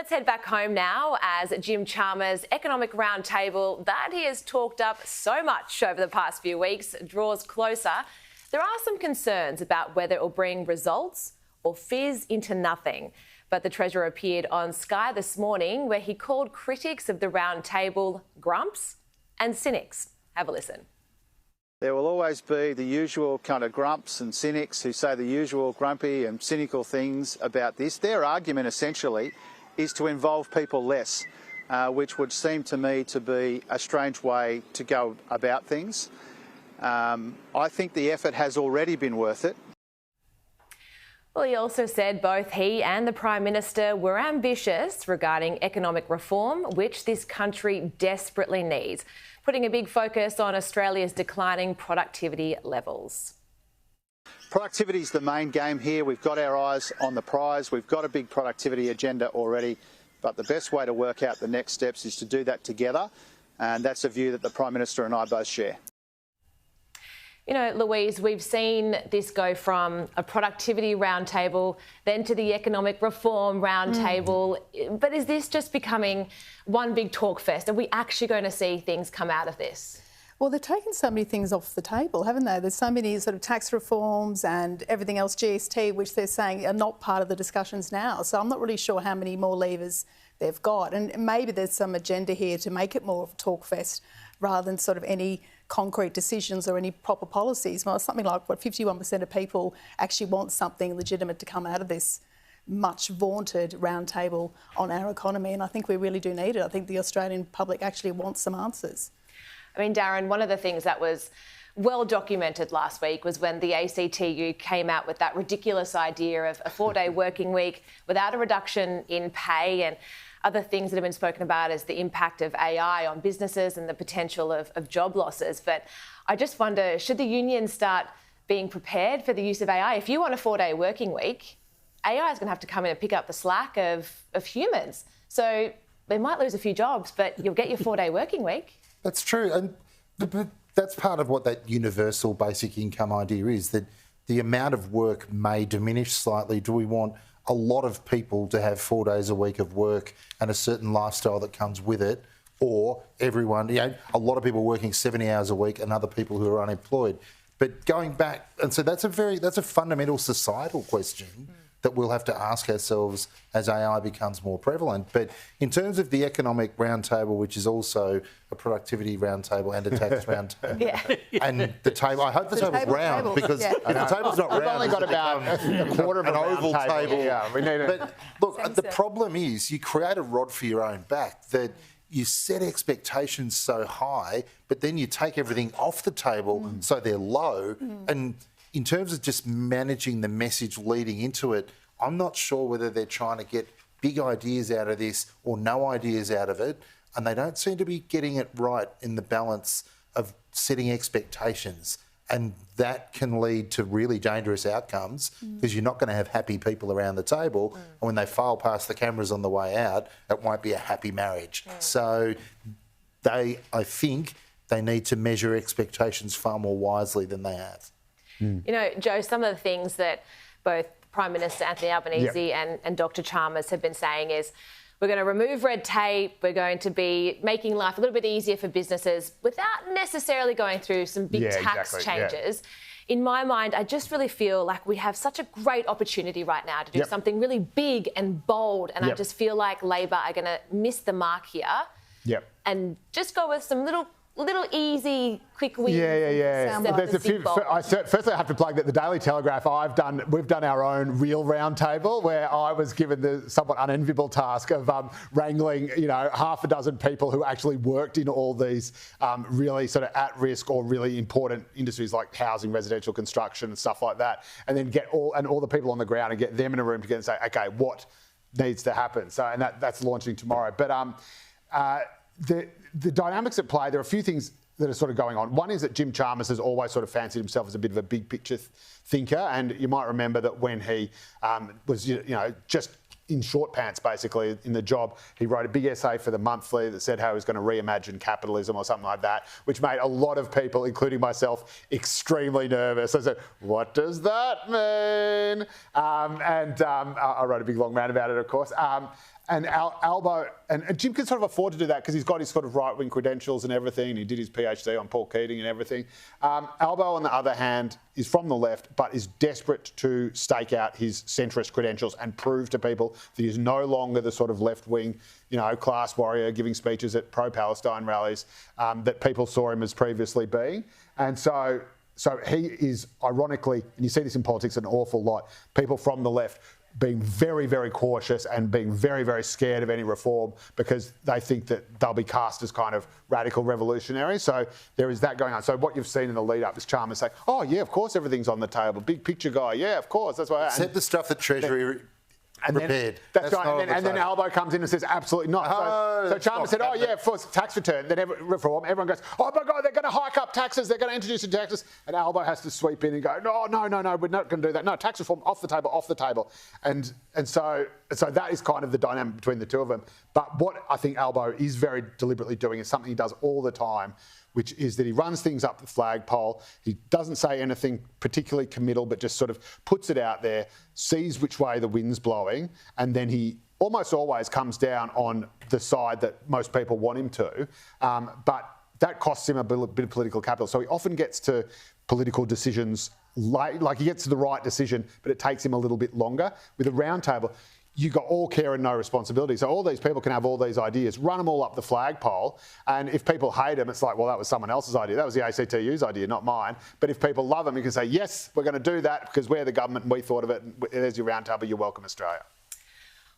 Let's head back home now as Jim Chalmers' economic roundtable that he has talked up so much over the past few weeks draws closer. There are some concerns about whether it will bring results or fizz into nothing. But the Treasurer appeared on Sky this morning where he called critics of the roundtable grumps and cynics. Have a listen. There will always be the usual kind of grumps and cynics who say the usual grumpy and cynical things about this. Their argument essentially is to involve people less, which would seem to me to be a strange way to go about things. I think the effort has already been worth it. Well, he also said both he and the Prime Minister were ambitious regarding economic reform, which this country desperately needs, putting a big focus on Australia's declining productivity levels. Productivity is the main game here. We've got our eyes on the prize. We've got a big productivity agenda already, but the best way to work out the next steps is to do that together, and that's a view that the Prime Minister and I both share. You know, Louise, we've seen this go from a productivity roundtable then to the economic reform roundtable. But is this just becoming one big talk fest? Are we actually going to see things come out of this? Well, they've taken so many things off the table, haven't they? There's so many sort of tax reforms and everything else, GST, which they're saying are not part of the discussions now. So I'm not really sure how many more levers they've got. And maybe there's some agenda here to make it more of a talk fest rather than sort of any concrete decisions or any proper policies. Well, something like, 51% of people actually want something legitimate to come out of this much vaunted roundtable on our economy. And I think we really do need it. I think the Australian public actually wants some answers. I mean, Darren, one of the things that was well documented last week was when the ACTU came out with that ridiculous idea of a 4-day working week without a reduction in pay, and other things that have been spoken about is the impact of AI on businesses and the potential of job losses. But I just wonder, should the union start being prepared for the use of AI? If you want a 4-day working week, AI is going to have to come in and pick up the slack of humans. So they might lose a few jobs, but you'll get your 4-day working week. That's true. And that's part of what that universal basic income idea is, that the amount of work may diminish slightly. Do we want a lot of people to have 4 days a week of work and a certain lifestyle that comes with it, or everyone, a lot of people working 70 hours a week and other people who are unemployed? But going back, and so that's a fundamental societal question that we'll have to ask ourselves as AI becomes more prevalent. But in terms of the economic roundtable, which is also a productivity roundtable and a tax roundtable, and the table, I hope the table's round, because if the table's not round, we've only got about a quarter of an oval table. Yeah, we need But look, the problem is you create a rod for your own back, that you set expectations so high, but then you take everything off the table so they're low. And in terms of just managing the message leading into it, I'm not sure whether they're trying to get big ideas out of this or no ideas out of it, and they don't seem to be getting it right in the balance of setting expectations. And that can lead to really dangerous outcomes, because you're not going to have happy people around the table. And when they file past the cameras on the way out, it won't be a happy marriage. So I think they need to measure expectations far more wisely than they have. You know, Joe, some of the things that both Prime Minister Anthony Albanese and Dr Chalmers have been saying is, we're going to remove red tape, we're going to be making life a little bit easier for businesses without necessarily going through some big tax changes. In my mind, I just really feel like we have such a great opportunity right now to do something really big and bold, and I just feel like Labor are going to miss the mark here and just go with some little easy, quick wins. There's a few. Firstly, I have to plug that the Daily Telegraph, we've done our own real roundtable where I was given the somewhat unenviable task of wrangling, half a dozen people who actually worked in all these really sort of at-risk or really important industries like housing, residential construction and stuff like that, and then get all the people on the ground and get them in a room together and say, okay, what needs to happen? So, and that's launching tomorrow. But the dynamics at play, there are a few things that are sort of going on. One is that Jim Chalmers has always sort of fancied himself as a bit of a big picture thinker, and you might remember that when he was just in short pants basically in the job, he wrote a big essay for the Monthly that said how he was going to reimagine capitalism or something like that, which made a lot of people, including myself, extremely nervous. I said, what does that mean? I wrote a big long rant about it, of course. And Albo, and Jim can sort of afford to do that because he's got his sort of right-wing credentials and everything. He did his PhD on Paul Keating and everything. Albo, on the other hand, is from the left, but is desperate to stake out his centrist credentials and prove to people that he's no longer the sort of left-wing, class warrior giving speeches at pro-Palestine rallies that people saw him as previously being. And so he is, ironically, and you see this in politics an awful lot, people from the left being very, very cautious and being very, very scared of any reform because they think that they'll be cast as kind of radical revolutionary. So there is that going on. So what you've seen in the lead up is Chalmers say, oh, yeah, of course everything's on the table. Big picture guy, yeah, of course. That's why. Except the stuff that Treasury prepared. That's right. And then Albo comes in and says, absolutely not. So Chalmers said, oh, yeah, of course, tax return. Then reform. Everyone goes, oh, my God, they're going to hike up taxes. They're going to introduce new taxes. And Albo has to sweep in and go, no, we're not going to do that. No, tax reform, off the table. And so that is kind of the dynamic between the two of them. But what I think Albo is very deliberately doing is something he does all the time, which is that he runs things up the flagpole. He doesn't say anything particularly committal, but just sort of puts it out there, sees which way the wind's blowing, and then he almost always comes down on the side that most people want him to. But that costs him a bit of political capital. So he often gets to political decisions, like he gets to the right decision, but it takes him a little bit longer. With a roundtable, you've got all care and no responsibility. So all these people can have all these ideas, run them all up the flagpole. And if people hate them, it's like, well, that was someone else's idea. That was the ACTU's idea, not mine. But if people love them, you can say, yes, we're going to do that because we're the government and we thought of it. And there's your roundtable. You're welcome, Australia.